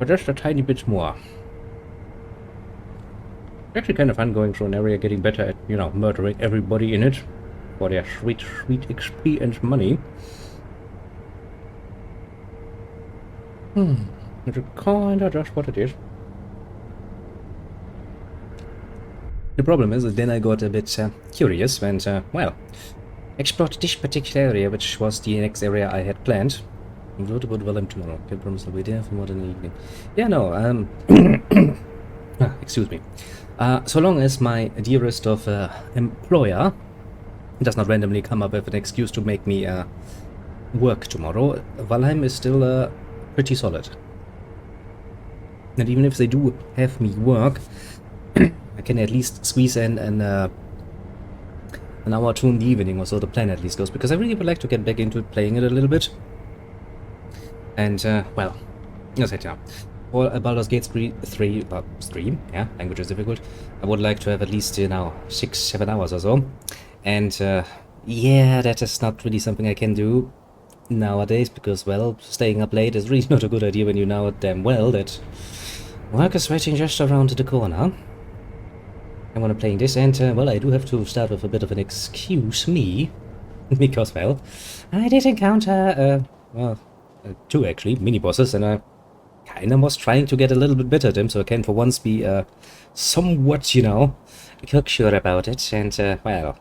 but just a tiny bit more. It's actually kind of fun going through an area, getting better at, you know, murdering everybody in it for their sweet, sweet XP and money. Which is kinda just what it is. The problem is that then I got a bit curious and, well, explored this particular area, which was the next area I had planned. I wrote about Valheim tomorrow. Can promise I'll be there for more than an evening. Yeah, no, excuse me. So long as my dearest of employer does not randomly come up with an excuse to make me work tomorrow, Valheim is still pretty solid. And even if they do have me work, I can at least squeeze in an hour or two in the evening, or so the plan at least goes, because I really would like to get back into playing it a little bit. And, well, as I said, yeah, for Baldur's Gate 3, yeah, language is difficult, I would like to have at least, you know, 6-7 hours or so. And, yeah, that is not really something I can do nowadays, because, well, staying up late is really not a good idea when you know damn well that work is waiting just around the corner. I want to play this, and, well, I do have to start with a bit of an excuse me, because, well, I did encounter, well, 2 actually, mini-bosses, and I kinda was trying to get a little bit better at them, so I can for once be, somewhat, you know, cocksure about it, and, well,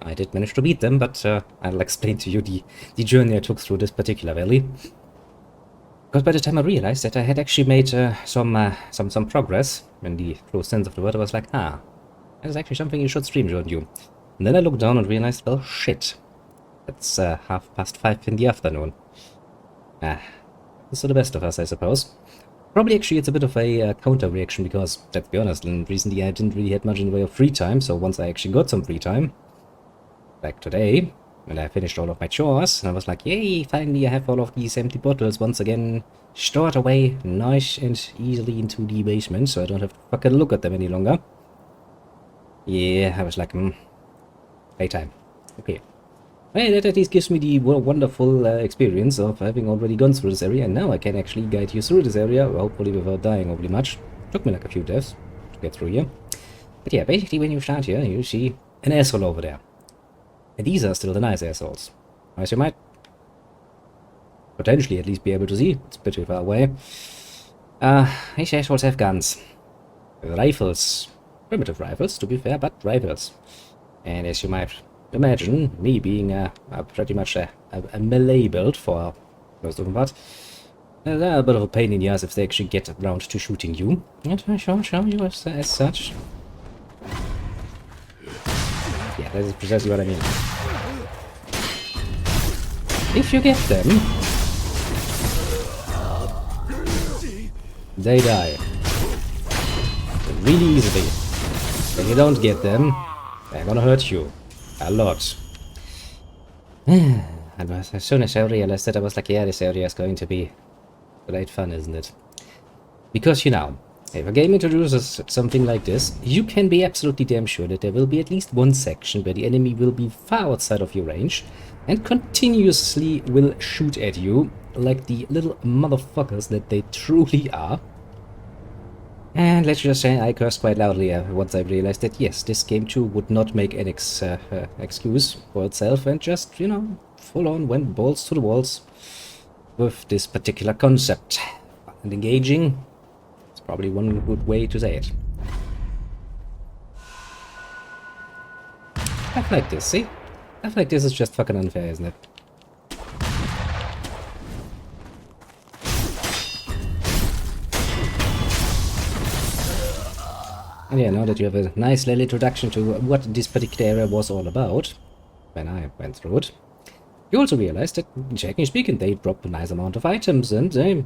I did manage to beat them, but, I'll explain to you the journey I took through this particular valley. Because by the time I realized that I had actually made some progress, in the true sense of the word, I was like, that is actually something you should stream, shouldn't you? And then I looked down and realized, well, shit. It's 5:30 in the afternoon. So the best of us, I suppose. Probably actually it's a bit of a counter-reaction, because, let's be honest, recently I didn't really have much in the way of free time, so once I actually got some free time, like today, when I finished all of my chores, and I was like, yay, finally I have all of these empty bottles once again stored away nice and easily into the basement, so I don't have to fucking look at them any longer. Yeah, I was like, playtime. Okay. Well, that at least gives me the wonderful experience of having already gone through this area, and now I can actually guide you through this area, hopefully without dying overly much. Took me like a few deaths to get through here. But yeah, basically when you start here, you see an asshole over there. And these are still the nice assholes, as you might potentially at least be able to see. It's pretty far away. These assholes have guns. Rifles. Primitive rifles, to be fair, but rifles. And as you might imagine, me being pretty much a melee build for most of them, but they're a bit of a pain in the ass if they actually get around to shooting you. And I shall show you as such. Yeah, that is precisely what I mean. If you get them, they die. Really easily. When you don't get them, they're gonna hurt you. A lot. And as soon as I realized that, I was like, yeah, this area is going to be great fun, isn't it? Because, you know, if a game introduces something like this, you can be absolutely damn sure that there will be at least one section where the enemy will be far outside of your range and continuously will shoot at you like the little motherfuckers that they truly are. And let's just say I cursed quite loudly once I realized that, yes, this game too would not make an excuse for itself and just, you know, full on went balls to the walls with this particular concept. And engaging, it's probably one good way to say it. Stuff like this, see? Stuff like this is just fucking unfair, isn't it? And yeah, now that you have a nice little introduction to what this particular area was all about, when I went through it, you also realized that, generally speaking, they drop a nice amount of items and they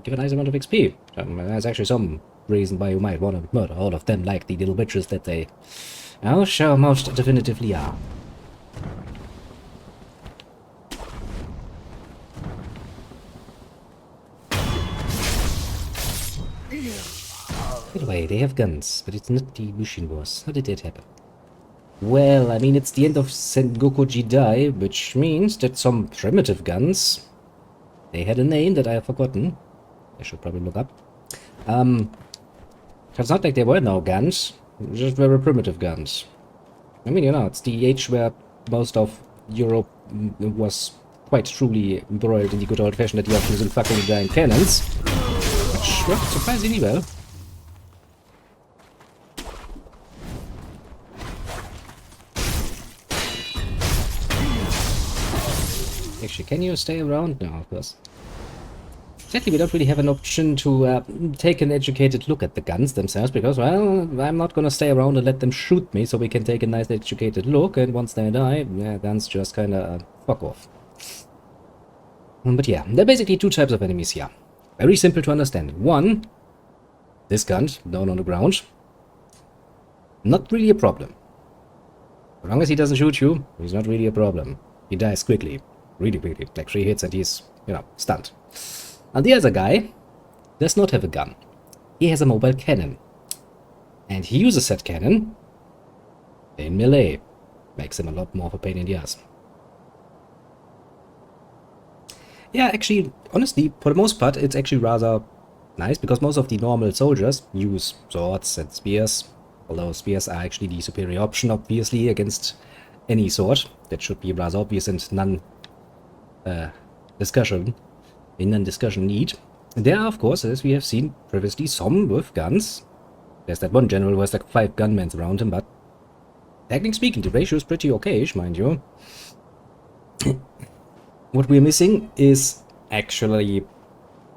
give a nice amount of XP. There's actually some reason why you might want to murder all of them like the little bitches that they, oh, sure, most definitively are. By the way, they have guns, but it's not the Mushin Wars. How did that happen? Well, I mean, it's the end of Sengoku Jidai, which means that some primitive guns, they had a name that I have forgotten. I should probably look up. It's not like there were no guns, just very primitive guns. I mean, you know, it's the age where most of Europe was quite truly embroiled in the good old-fashioned idea of using fucking giant cannons, which worked surprisingly well. Actually, can you stay around? No, of course. Sadly, we don't really have an option to take an educated look at the guns themselves, because, well, I'm not gonna stay around and let them shoot me, so we can take a nice educated look, and once they die, yeah, guns just kinda fuck off. But yeah, there are basically two types of enemies here. Very simple to understand. One, this gun, down on the ground. Not really a problem. As long as he doesn't shoot you, he's not really a problem. He dies quickly. Really quickly. Like 3 hits and he's, you know, stunned. And the other guy does not have a gun. He has a mobile cannon. And he uses that cannon in melee. Makes him a lot more of a pain in the ass. Yeah, actually, honestly, for the most part, it's actually rather nice, because most of the normal soldiers use swords and spears, although spears are actually the superior option, obviously, against any sword. That should be rather obvious and non-discussion need. There are, of course, as we have seen previously, some with guns. There's that one general who has like 5 gunmen around him, but technically speaking, the ratio is pretty okay-ish, mind you. What we're missing is actually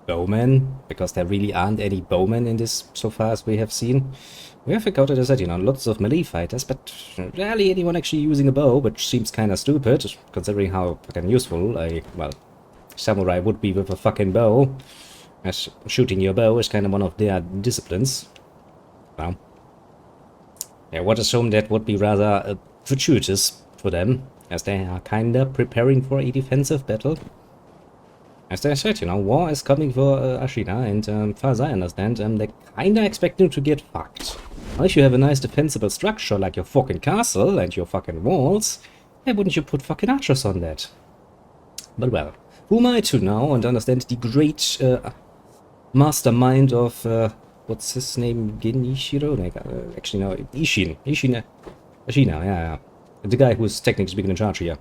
bowmen, because there really aren't any bowmen in this so far as we have seen. We have encountered, as I said, you know, lots of melee fighters, but rarely anyone actually using a bow, which seems kind of stupid, considering how fucking useful a, well, samurai would be with a fucking bow, as shooting your bow is kind of one of their disciplines. Well, yeah, what assume that would be rather fortuitous for them, as they are kinda preparing for a defensive battle. As I said, you know, war is coming for Ashina, and as far as I understand, they're kinda expecting to get fucked. Well, if you have a nice defensible structure like your fucking castle and your fucking walls, why wouldn't you put fucking archers on that? But well, who am I to know and understand the great mastermind of, what's his name, Genichiro? Actually, no, Ashina, yeah. The guy who's technically speaking in charge here.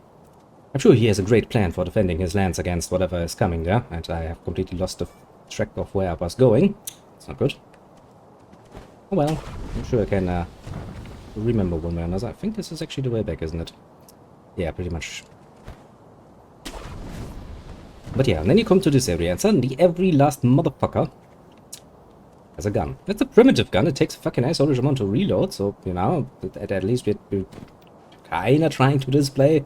I'm sure he has a great plan for defending his lands against whatever is coming there, and I have completely lost the track of where I was going. It's not good. Oh well, I'm sure I can remember one way or another. I think this is actually the way back, isn't it? Yeah, pretty much. But yeah, and then you come to this area, and suddenly every last motherfucker has a gun. It's a primitive gun. It takes a fucking nice orange amount to reload, so, you know, at least we're kinda trying to display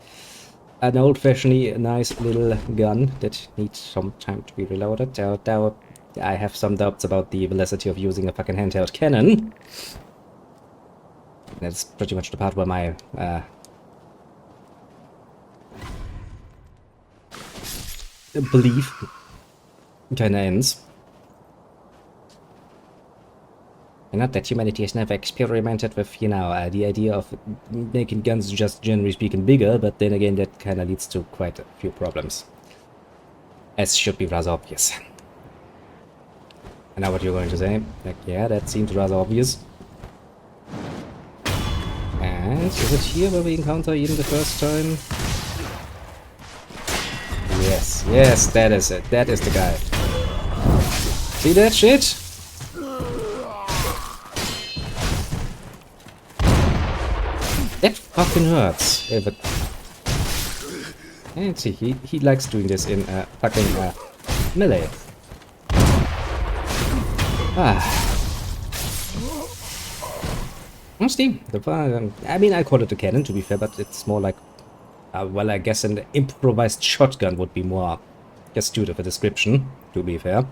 an old-fashioned nice little gun that needs some time to be reloaded. I have some doubts about the velocity of using a fucking handheld cannon. That's pretty much the part where my belief kinda ends. And not that humanity has never experimented with, you know, the idea of making guns just generally speaking bigger, but then again that kinda leads to quite a few problems. As should be rather obvious. I know what you're going to say. Like, yeah, that seems rather obvious. And is it here where we encounter Eden the first time? Yes, yes, that is it. That is the guy. See that shit? That fucking hurts. If it... And see, he likes doing this in fucking melee. Honestly, I mean, I call it a cannon to be fair, but it's more like, well, I guess an improvised shotgun would be more astute of a description, to be fair.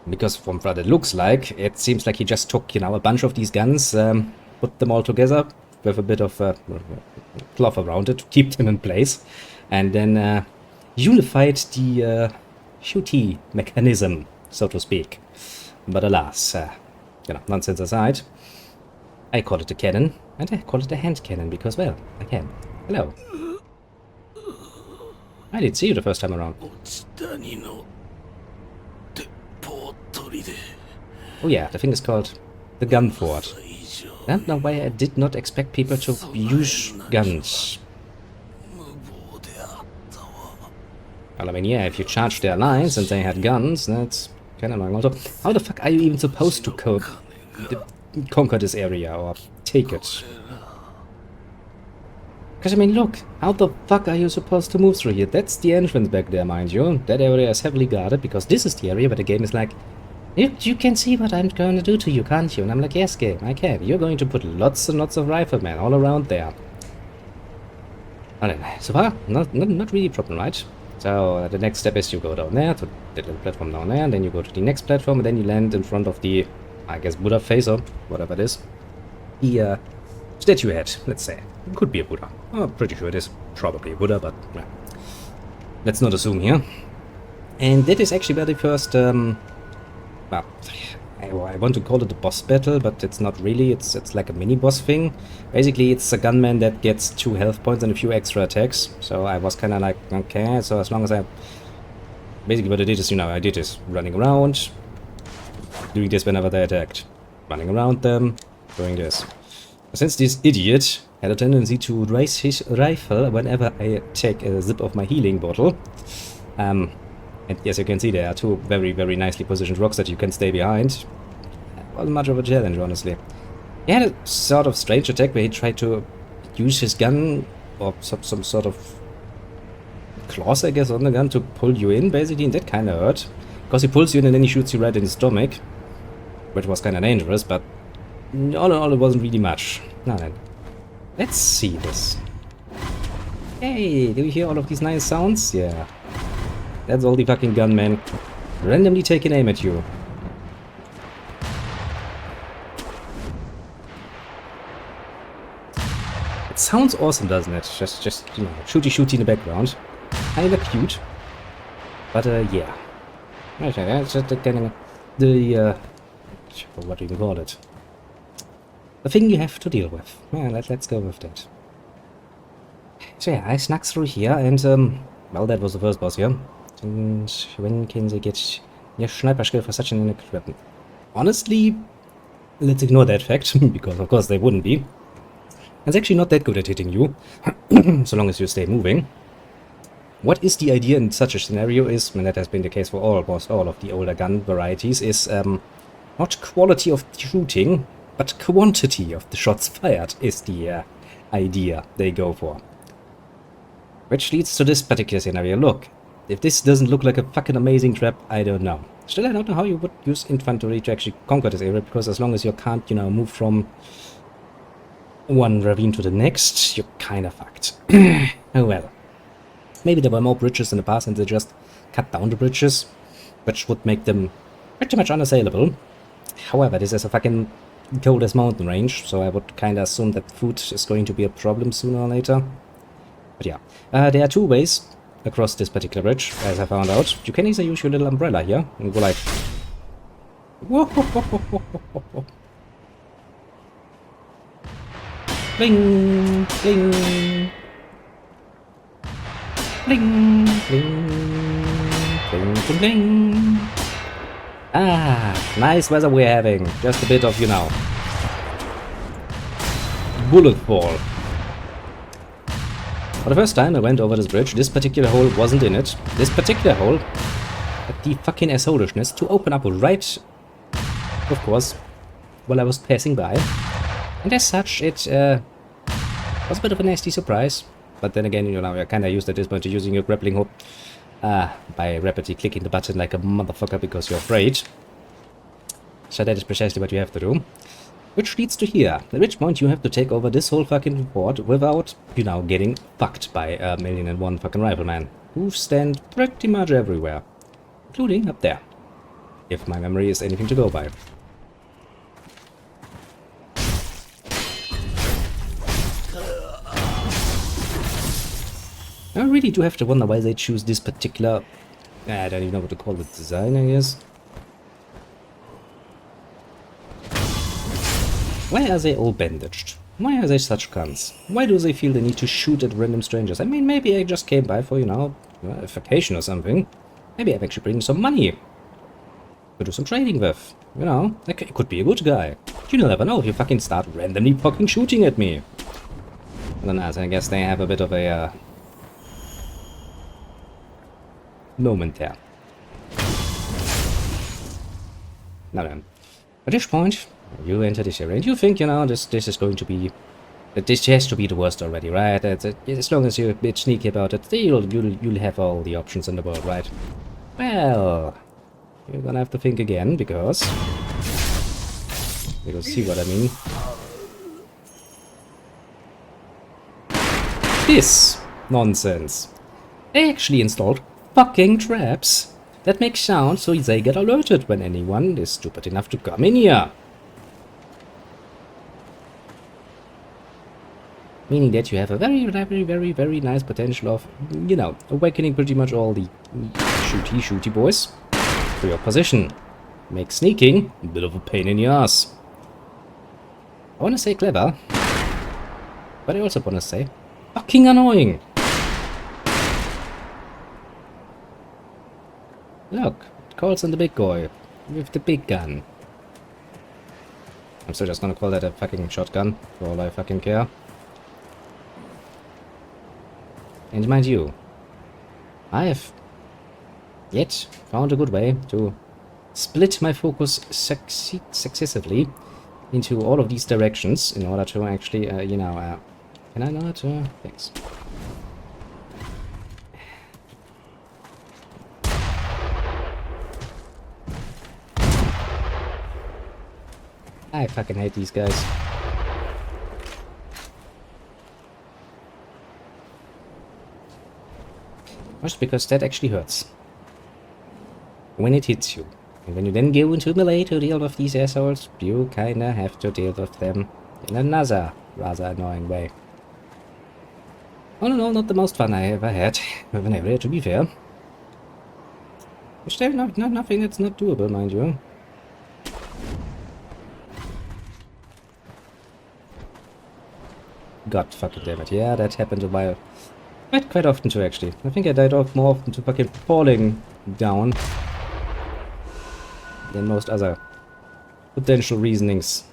Because from what it looks like, it seems like he just took, you know, a bunch of these guns, put them all together with a bit of cloth around it to keep them in place, and then unified the shooty mechanism, so to speak. But alas, you know, nonsense aside, I call it a cannon, and I call it a hand cannon because, well, I can. Hello. I didn't see you the first time around. Oh yeah, the thing is called the gun fort. I don't know why I did not expect people to use guns. Well, I mean, yeah, if you charge their lines and they had guns, that's kind of annoying. Also, how the fuck are you even supposed to conquer this area or take it? Because, I mean, look, how the fuck are you supposed to move through here? That's the entrance back there, mind you. That area is heavily guarded, because this is the area where the game is like, you can see what I'm going to do to you, can't you? And I'm like, yes, game, I can. You're going to put lots and lots of riflemen all around there. Alright, so far, not really a problem, right? So, the next step is you go down there, to the little platform down there, and then you go to the next platform, and then you land in front of the, I guess, Buddha face, or whatever it is. The, statue head, let's say. It could be a Buddha. I'm pretty sure it is probably a Buddha, but yeah. Let's not assume here. And that is actually where the first, well, I want to call it a boss battle, but it's not really. It's like a mini-boss thing. Basically, it's a gunman that gets 2 health points and a few extra attacks. So I was kind of like, okay, so as long as I... Basically what I did is, I did is running around, doing this whenever they attacked. Running around them, doing this. Since this idiot had a tendency to raise his rifle whenever I take a sip of my healing bottle, and as you can see, there are 2 very, very nicely positioned rocks that you can stay behind. It wasn't much of a challenge, honestly. He had a sort of strange attack where he tried to use his gun, or some sort of claws, I guess, on the gun to pull you in, basically, and that kind of hurt. Because he pulls you in and then he shoots you right in the stomach, which was kind of dangerous, but all in all, it wasn't really much. Now then, let's see this. Hey, do you hear all of these nice sounds? Yeah. That's all the fucking gunmen randomly taking aim at you. It sounds awesome, doesn't it? Just shooty in the background. Kinda cute. But, yeah. That's just the, what do you call it? The thing you have to deal with. Yeah, let's go with that. So yeah, I snuck through here and, well, that was the first boss here. And when can they get your sniper skill for such an unique weapon? Honestly, let's ignore that fact, because of course they wouldn't be. It's actually not that good at hitting you, so long as you stay moving. What is the idea in such a scenario is, and that has been the case for all of the older gun varieties, is not quality of shooting, but quantity of the shots fired is the idea they go for. Which leads to this particular scenario. Look, if this doesn't look like a fucking amazing trap, I don't know. Still, I don't know how you would use infantry to actually conquer this area, because as long as you can't, move from one ravine to the next, you're kinda fucked. Oh well. Maybe there were more bridges in the past and they just cut down the bridges, which would make them pretty much unassailable. However, this is a fucking cold-ass mountain range, so I would kinda assume that food is going to be a problem sooner or later. But yeah, there are 2 ways across this particular bridge, as I found out. You can either use your little umbrella here and go like... Bling! Bling! Bling! Bling! Bling! Bling! Bling! Ah, nice weather we're having. Just a bit of, bullet fall. For the first time I went over this bridge, this particular hole wasn't in it. This particular hole had the fucking assholishness to open up right, of course, while I was passing by. And as such, it was a bit of a nasty surprise. But then again, you're kinda used at this point to using your grappling hook by rapidly clicking the button like a motherfucker because you're afraid. So that is precisely what you have to do. Which leads to here, at which point you have to take over this whole fucking fort without, getting fucked by 1,000,001 fucking riflemen, who stand pretty much everywhere, including up there, if my memory is anything to go by. I really do have to wonder why they choose this particular, I don't even know what to call it, design, I guess. Why are they all bandaged? Why are they such cunts? Why do they feel the need to shoot at random strangers? I mean, maybe I just came by for, a vacation or something. Maybe I've actually bring some money. could do some trading with. You know, like, it could be a good guy. You never know if you fucking start randomly fucking shooting at me. I don't know, so I guess they have a bit of a moment there. Now then, at this point, you enter this area and you think, you know, this is going to be... This has to be the worst already, right? As long as you're a bit sneaky about it, you'll have all the options in the world, right? Well, you're gonna have to think again, because see what I mean. This nonsense. They actually installed fucking traps that make sound so they get alerted when anyone is stupid enough to come in here. Meaning that you have a very nice potential of, you know, awakening pretty much all the shooty boys for your position. Make sneaking a bit of a pain in your ass. I want to say clever, but I also want to say fucking annoying. Look, it calls on the big boy with the big gun. I'm still just gonna call that a fucking shotgun for all I fucking care. And mind you, I have yet found a good way to split my focus successively into all of these directions in order to actually, you know, can I not? Thanks. I fucking hate these guys. Just because that actually hurts. When it hits you. And when you then go into melee to deal with these assholes, you kinda have to deal with them in another rather annoying way. All in all, not the most fun I ever had with an area, to be fair. But still, nothing that's not doable, mind you. God fucking damn it, yeah, that happened a while. Quite often too, actually. I think I died off more often to fucking falling down than most other potential reasonings.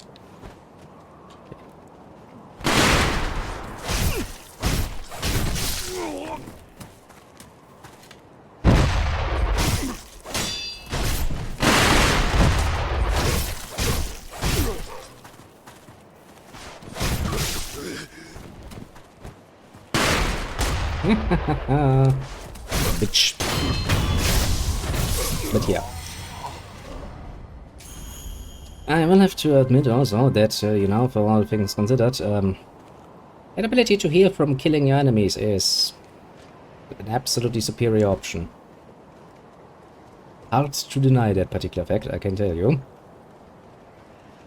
Bitch. But yeah. I will have to admit also that, you know, for all things considered, an ability to heal from killing your enemies is an absolutely superior option. Hard to deny that particular fact, I can tell you.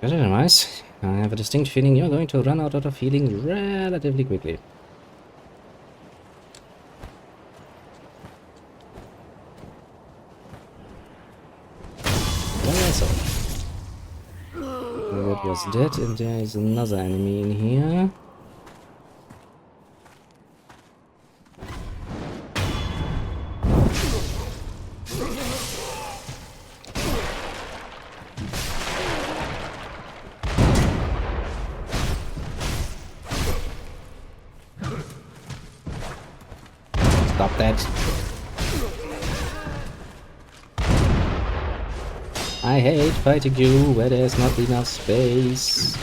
But otherwise, I have a distinct feeling you're going to run out of healing relatively quickly. That was dead, and there is another enemy in here. Stop that. I hate fighting you where there's not enough space.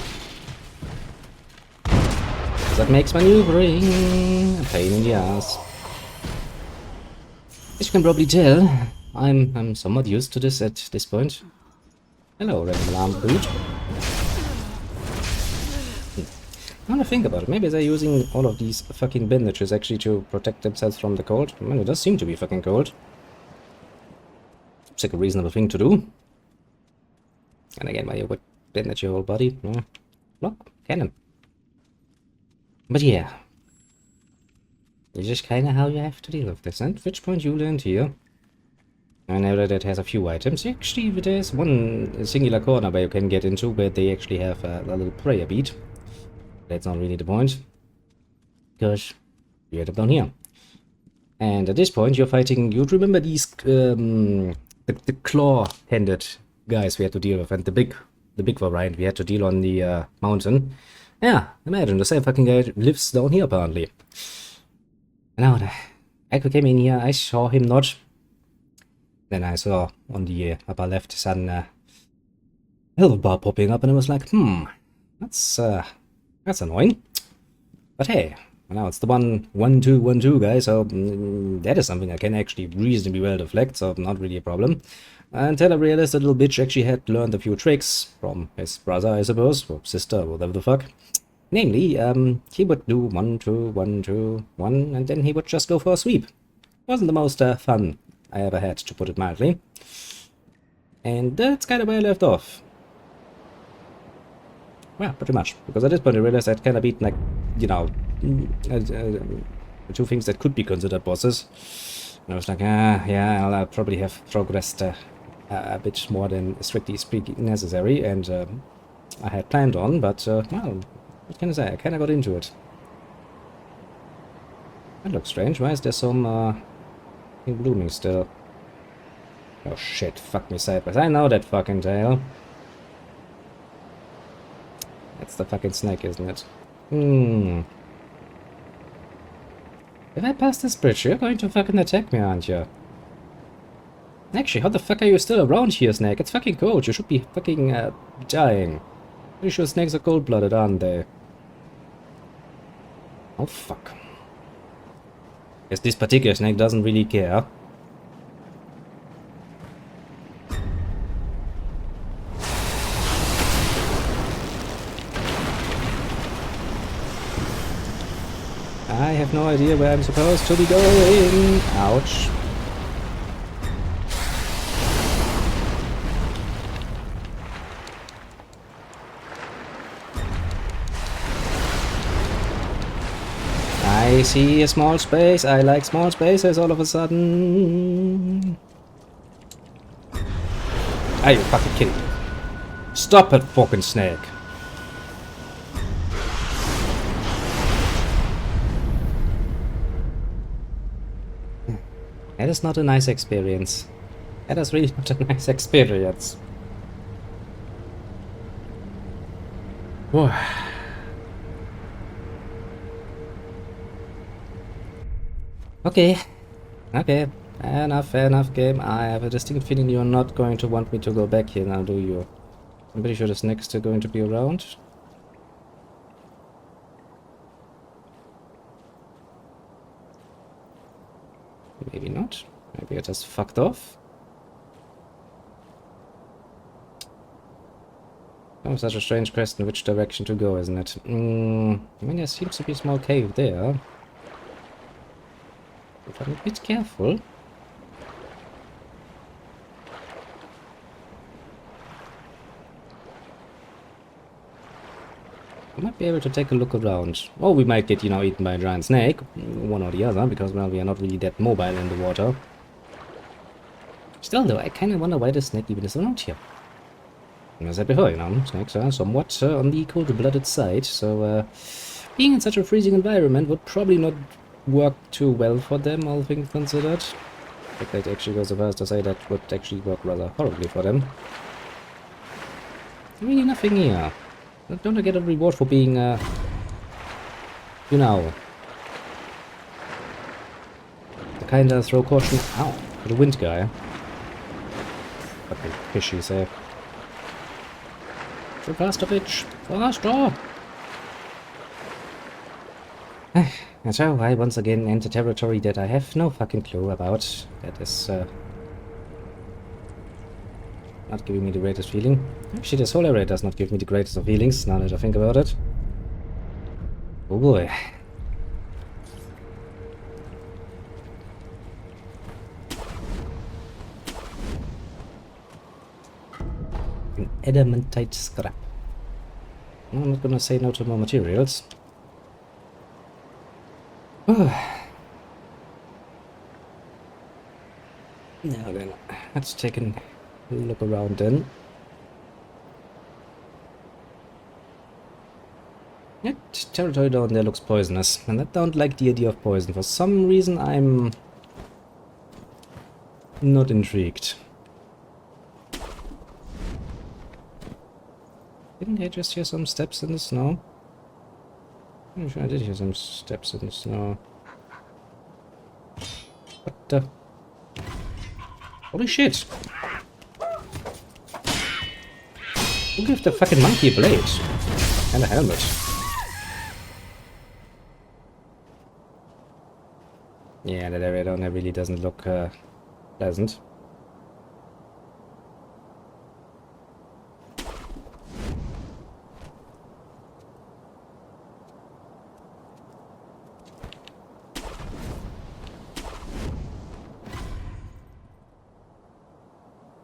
That makes maneuvering a pain in the ass. As you can probably tell, I'm somewhat used to this at this point. Hello, random alarm dude. I wanna think about it. Maybe they're using all of these fucking bandages actually to protect themselves from the cold. I mean, it does seem to be fucking cold. It's like a reasonable thing to do. And again, why you would bandage your whole body? Yeah. Look, cannon. But yeah. It's just kinda how you have to deal with this. And at which point you learned here. I know that it has a few items. Actually, there's one singular corner where you can get into where they actually have a little prayer bead. That's not really the point. Because you end up down here. And at this point you're fighting, you remember these, the claw-handed guys we had to deal with, and the big variant we had to deal on the mountain. Yeah, imagine the same fucking guy lives down here apparently. Now the Echo came in here, I saw him not. Then I saw on the upper left sudden health bar popping up, and I was like, that's annoying. But hey, now it's the 1-2-1-2 guy, so that is something I can actually reasonably well deflect, so not really a problem. Until I realized that little bitch actually had learned a few tricks from his brother, I suppose, or sister, whatever the fuck. Namely, he would do 1-2-1-2-1, and then he would just go for a sweep. Wasn't the most fun I ever had, to put it mildly. And that's kind of where I left off. Well, pretty much. Because at this point I realized I'd kind of beaten, like, you know, two things that could be considered bosses. And I was like, yeah, I'll probably have progressed a bit more than strictly speaking necessary, and I had planned on, but, well, what can I say? I kind of got into it. That looks strange. Why is there some thing blooming still? Oh shit, fuck me sideways. I know that fucking tail. That's the fucking snake, isn't it? If I pass this bridge, you're going to fucking attack me, aren't you? Actually, how the fuck are you still around here, snake? It's fucking cold. You should be fucking dying. Pretty sure snakes are cold-blooded, aren't they? Oh fuck. Guess this particular snake doesn't really care. I have no idea where I'm supposed to be going. Ouch. I see a small space. I like small spaces all of a sudden. Are you fucking kidding me? Stop it, fucking snake. That is not a nice experience. That is really not a nice experience. Whoa. Okay. Okay. Fair enough, game. I have a distinct feeling you're not going to want me to go back here now, do you? I'm pretty sure the snake's still going to be around. Maybe not. Maybe I just fucked off. Oh, such a strange question which direction to go, isn't it? I mean, there seems to be a small cave there. But I'm a bit careful. I might be able to take a look around. Or we might get, you know, eaten by a giant snake. One or the other, because, well, we are not really that mobile in the water. Still, though, I kind of wonder why the snake even is around here. As I said before, you know, snakes are somewhat on the cold-blooded side, so being in such a freezing environment would probably not work too well for them, all things considered. In fact, I'd actually go so far as to say that would actually work rather horribly for them. Really nothing here. Don't I get a reward for being, you know, the kind of throw caution? Ow, the wind guy. Fucking fishy, say. So faster, bitch! Faster! And so I once again enter territory that I have no fucking clue about. That is, not giving me the greatest feeling. Actually, this whole area does not give me the greatest of feelings, now that I think about it. Oh boy. An adamantite scrap. I'm not gonna say no to more materials. Now then, let's take a look around then. That territory down there looks poisonous, and I don't like the idea of poison. For some reason I'm not intrigued. Didn't I just hear some steps in the snow? I'm sure I did hear some steps in the snow. What the? Holy shit! Who gave the fucking monkey a blade? And a helmet. Yeah, that area down there really doesn't look pleasant.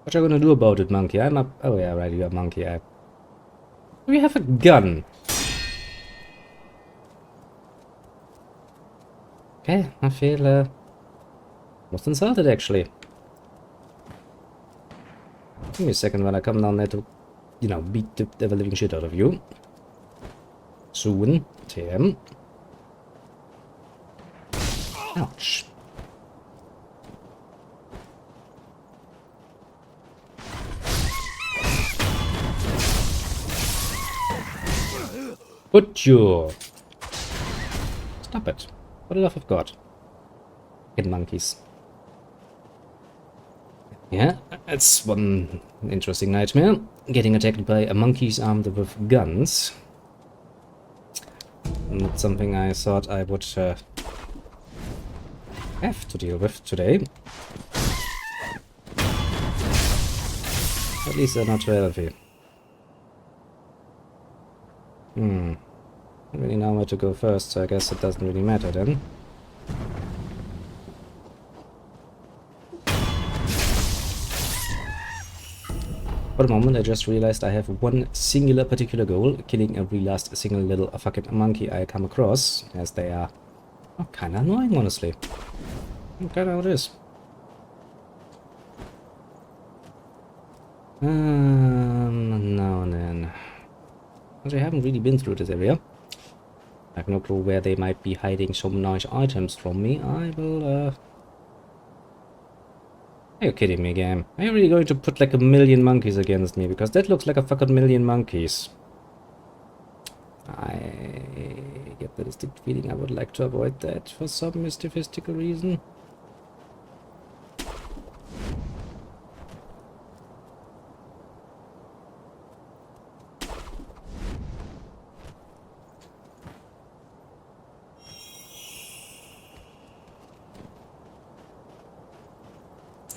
What you gonna do about it, monkey? I'm up. Oh yeah, right, you're a monkey. We have a gun. Okay, I feel most insulted actually. Give me a second when I come down there to, you know, beat the ever living shit out of you. Soon, Tim. Ouch. Put you. Stop it. For the love of God. Fucking monkeys. Yeah, that's one interesting nightmare. Getting attacked by monkeys armed with guns. Not something I thought I would have to deal with today. At least they're not too healthy. I don't really know where to go first, so I guess it doesn't really matter then. For the moment, I just realized I have one singular particular goal, killing every last single little fucking monkey I come across, as they are kinda annoying, honestly. Kinda how it is. Now and then. I haven't really been through this area. I have no clue where they might be hiding some nice items from me. I will, Are you kidding me, game? Are you really going to put like a million monkeys against me? Because that looks like a fucking million monkeys. I get the distinct feeling I would like to avoid that for some mystical reason.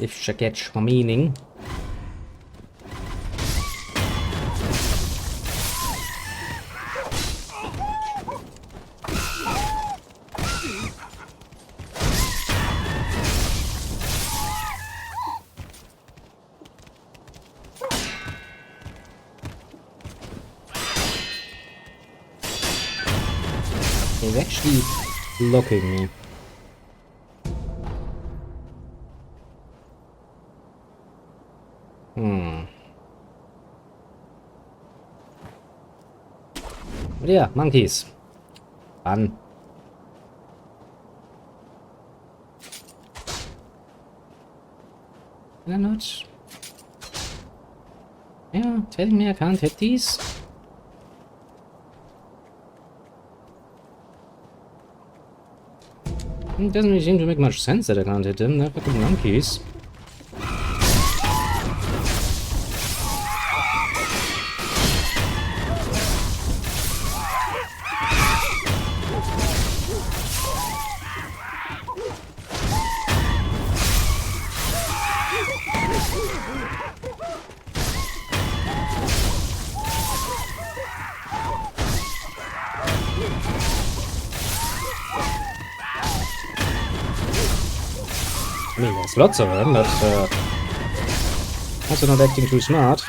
If you catch my meaning. He's actually blocking me. But yeah, monkeys. Fun. Can I not? Yeah, telling me I can't hit these? It doesn't really seem to make much sense that I can't hit them. They're fucking monkeys. I mean, there's lots of them, but also not acting too smart.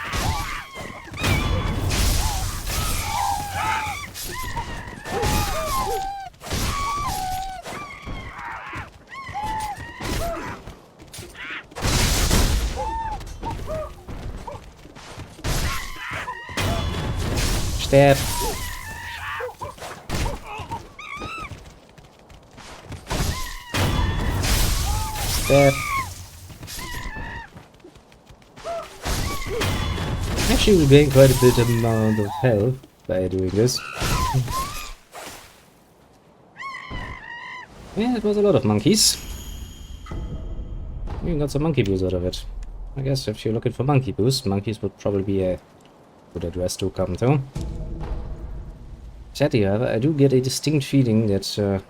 Stab. Stab. Actually, we'll gain quite a bit amount of health by doing this. Yeah, it was a lot of monkeys. We got some monkey boost out of it. I guess if you're looking for monkey boost, monkeys would probably be a good address to come to. Sadly, however, I do get a distinct feeling that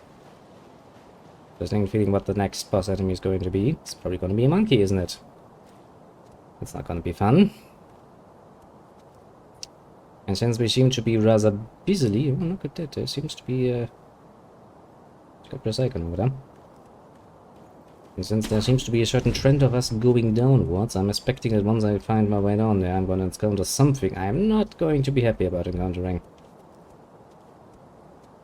what the next boss enemy is going to be. It's probably going to be a monkey, isn't it? It's not going to be fun. And since we seem to be rather busily, oh look at that, there seems to be a icon over there. And since there seems to be a certain trend of us going downwards, I'm expecting that once I find my way down there, I'm going to encounter something I'm not going to be happy about encountering.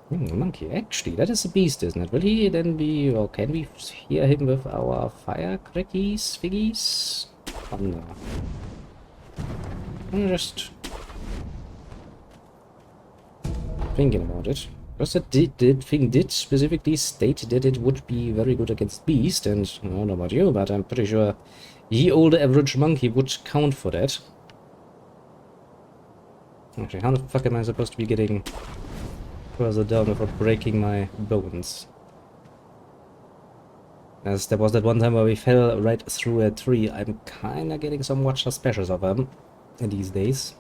A monkey. Actually, that is a beast, isn't it? Will he then be... or can we hear him with our fire crackies, figgies? Oh no. I'm just... thinking about it. Because the thing did specifically state that it would be very good against beast, and I don't know about you, but I'm pretty sure ye old average monkey would count for that. Actually, how the fuck am I supposed to be getting further down without breaking my bones? As there was that one time where we fell right through a tree. I'm kinda getting some watch specials of them these days.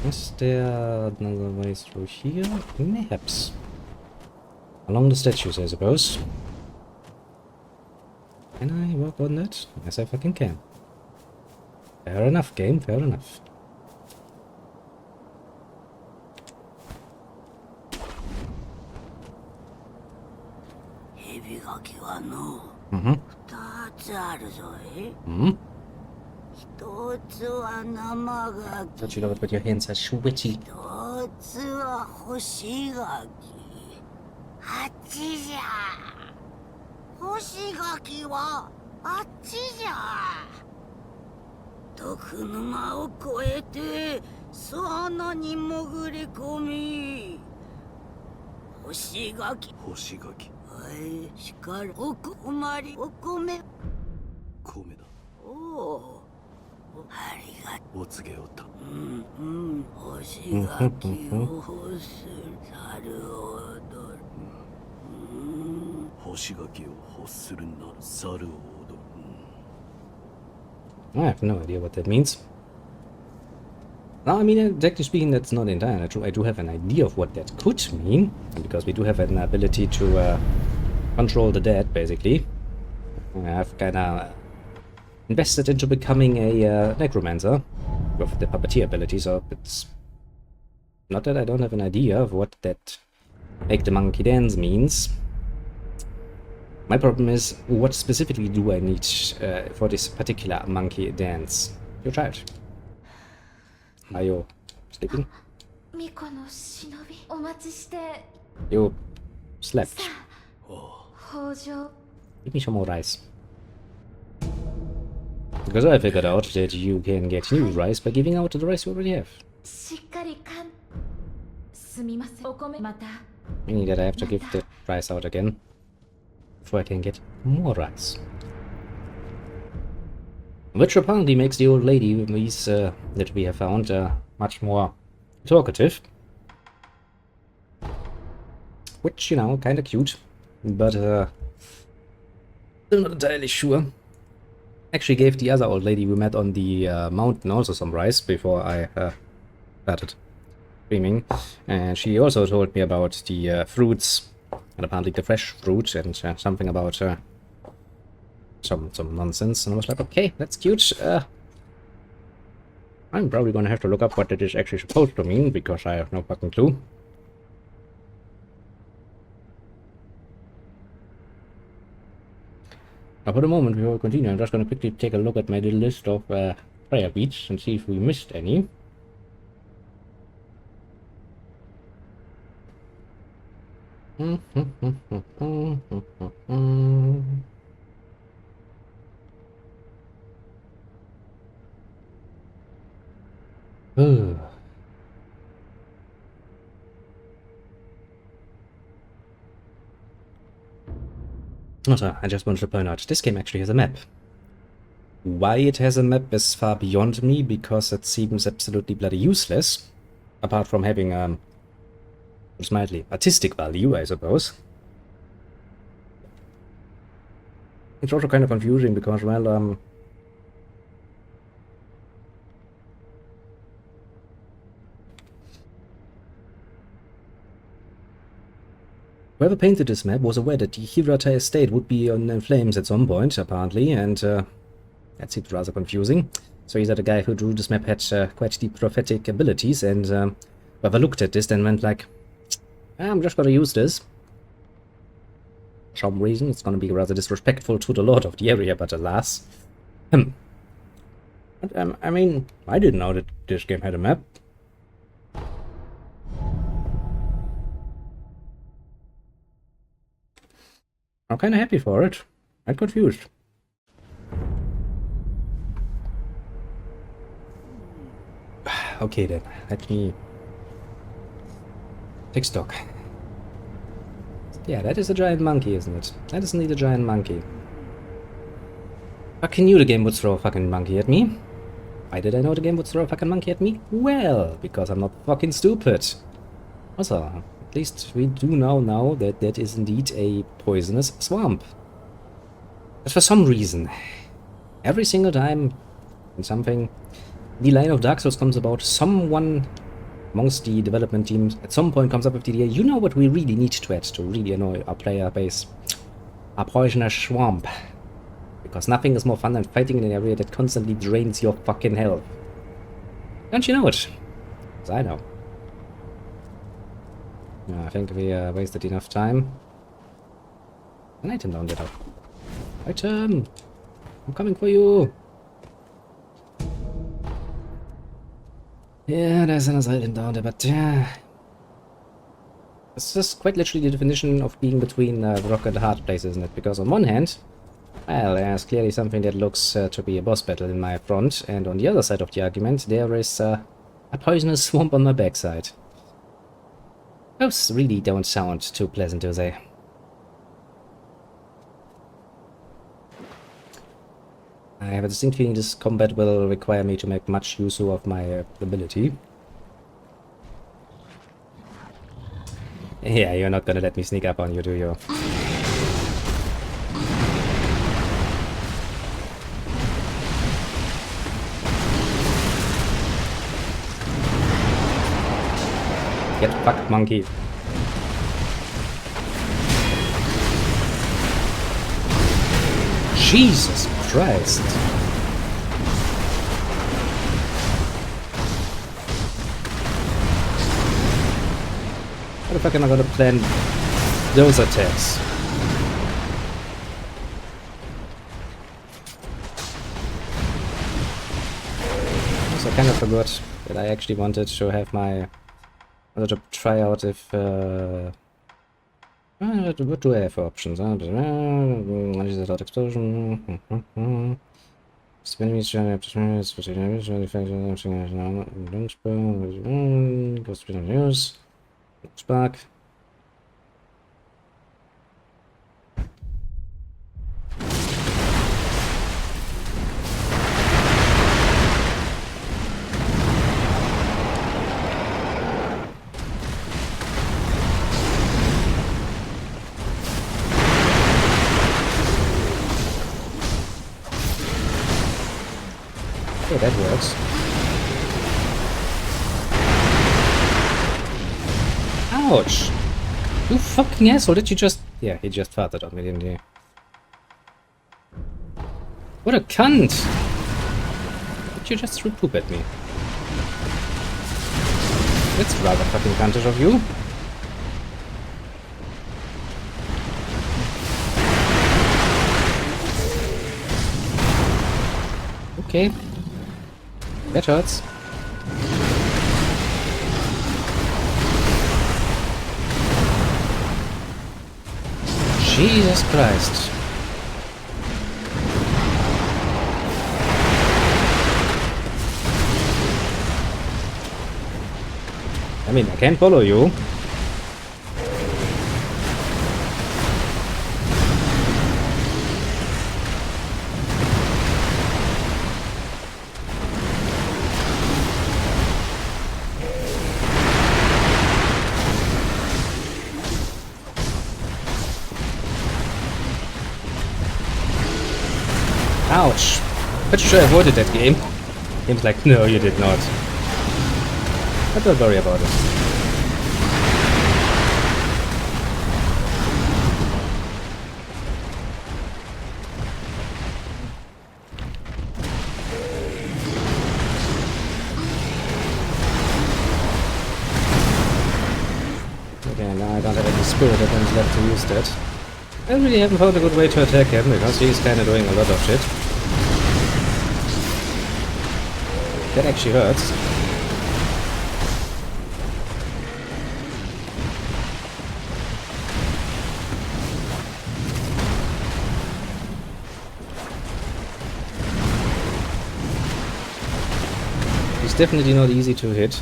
Is there another way through here? Perhaps. Along the statues, I suppose. Can I walk on that? Yes, I fucking can. Fair enough, game, fair enough. Mm-hmm. Mm-hmm. Don't you love it when your hands are sweaty? I have no idea what that means. No, I mean, technically speaking, that's not entirely true. I do have an idea of what that could mean, because we do have an ability to control the dead, basically. I've kinda invested into becoming a necromancer with the puppeteer ability, so it's not that I don't have an idea of what that make the monkey dance means. My problem is, what specifically do I need for this particular monkey dance? Your child. Are you sleeping? You slept. Give me some more rice. Because I figured out that you can get new rice by giving out the rice you already have. Meaning that I have to give the rice out again before I can get more rice. Which apparently makes the old lady that we have found much more talkative. Which, you know, kinda cute. But still not entirely sure. Actually gave the other old lady we met on the mountain also some rice before I started streaming. And she also told me about the fruits, and apparently the fresh fruit, and something about some nonsense. And I was like, okay, that's cute. I'm probably gonna have to look up what it is actually supposed to mean, because I have no fucking clue. Now, for the moment, before we continue, I'm just going to quickly take a look at my little list of prayer beats and see if we missed any. Also, I just wanted to point out, this game actually has a map. Why it has a map is far beyond me, because it seems absolutely bloody useless. Apart from having, mildly artistic value, I suppose. It's also kind of confusing because, well, whoever painted this map was aware that the Hirata estate would be in flames at some point, apparently, and that seems rather confusing. So either the guy who drew this map had quite deep prophetic abilities, and whoever looked at this then went like, I'm just gonna use this. For some reason, it's gonna be rather disrespectful to the lord of the area, but alas. But, I mean, I didn't know that this game had a map. I'm kinda happy for it. I'm confused. Okay then, let me take stock. Yeah, that is a giant monkey, isn't it? That is indeed a giant monkey. Fucking knew the game would throw a fucking monkey at me. Why did I know the game would throw a fucking monkey at me? Well, because I'm not fucking stupid. Also, at least we do now know that that is indeed a poisonous swamp. But for some reason, every single time when something the line of Dark Souls comes about, someone amongst the development teams at some point comes up with the idea, you know what we really need to add to really annoy our player base? A poisonous swamp. Because nothing is more fun than fighting in an area that constantly drains your fucking health. Don't you know it? Because I know. Yeah, I think we wasted enough time. An item down there. Item! I'm coming for you! Yeah, there's another item down there, but yeah. This is quite literally the definition of being between rock and hard places, isn't it? Because on one hand, well, there's clearly something that looks to be a boss battle in my front, and on the other side of the argument, there is a poisonous swamp on my backside. Those really don't sound too pleasant, do they? I have a distinct feeling this combat will require me to make much use of my ability. Yeah, you're not gonna let me sneak up on you, do you? Get fucked, monkey. Jesus Christ. How the fuck am I gonna plan those attacks? Also, I kind of forgot that I actually wanted to have my... wanted to try out if... what do I have for options? Without explosion. Spark. Okay, that works. Ouch! You fucking asshole, did you just... Yeah, he just farted on me, didn't he? What a cunt! Did you just throw poop at me? That's rather fucking cuntish of you. Okay. That hurts. Jesus Christ. I mean, I can follow you. Ouch. Pretty sure I avoided that game. Game's like, no, you did not. But don't worry about it. Okay, now I don't have any spirit items left to use that. I really haven't found a good way to attack him because he's kinda doing a lot of shit. That actually hurts. He's definitely not easy to hit.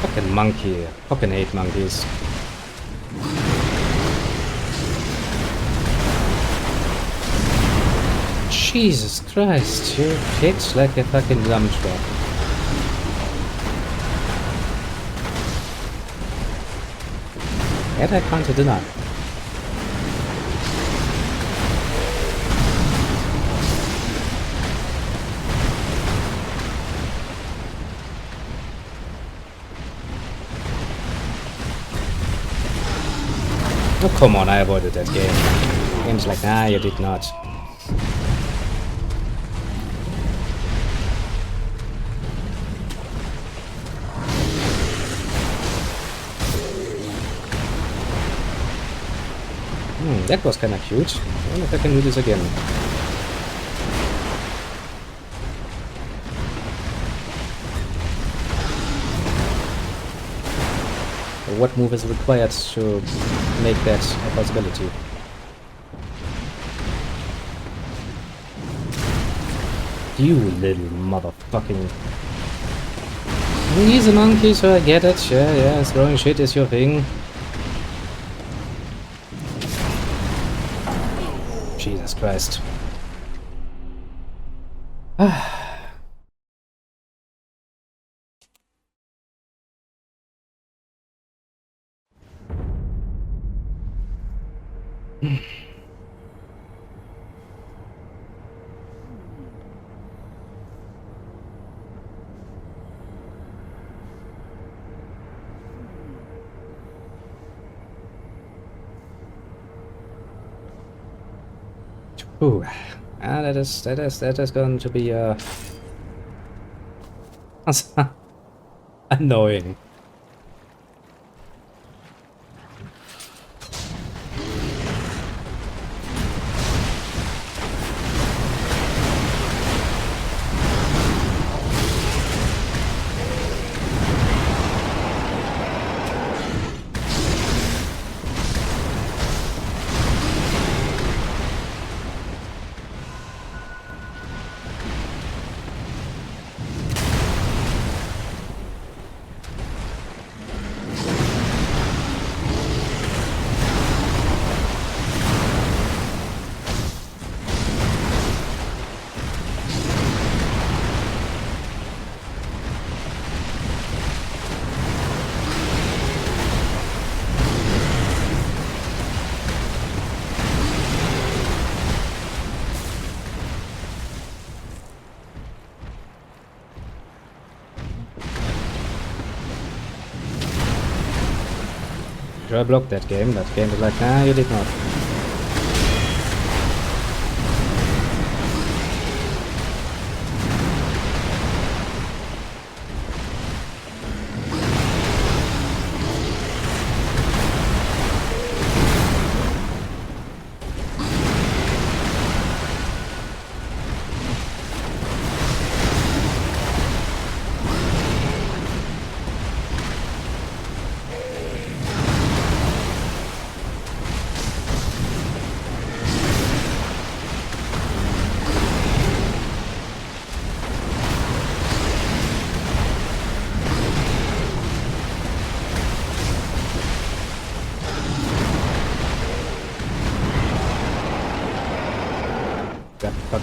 Fucking monkey. Fucking hate monkeys. Jesus Christ, you hit like a fucking dump truck. That I can't deny. Oh, come on, I avoided that game. Game's like, nah, you did not. That was kinda cute. I wonder if I can do this again. What move is required to make that a possibility? You little motherfucking... He's a monkey, so I get it. Yeah, throwing shit is your thing. Jesus Christ. Ooh, that is going to be annoying. I blocked that game. That game was like, nah, you did not.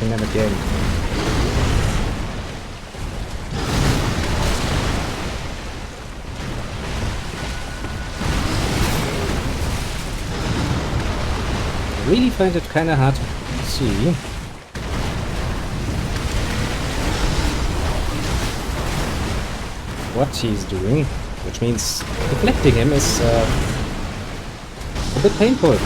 stopping them again. I really find it kind of hard to see what he's doing, which means deflecting him is a bit painful.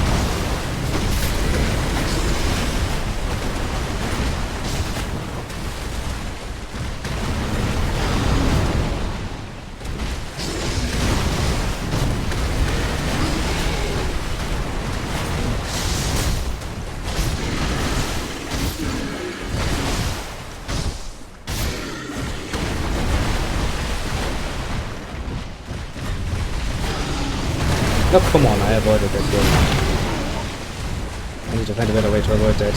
Oh, come on, I avoided that game. I need to find a better way to avoid that.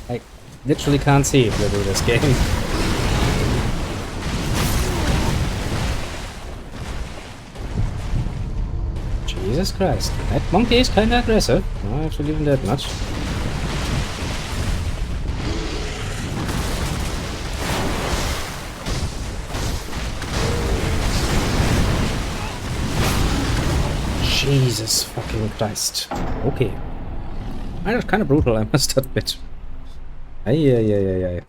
I literally can't see if they do this game. Jesus Christ, that monkey is kinda aggressive. I have to give him that much. Jesus fucking Christ. Okay. That was kinda brutal, I must admit. Ay.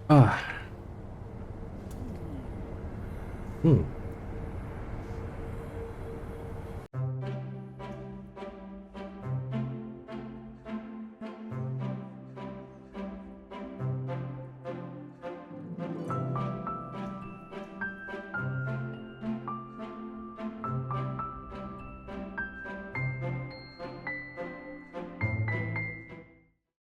Ah.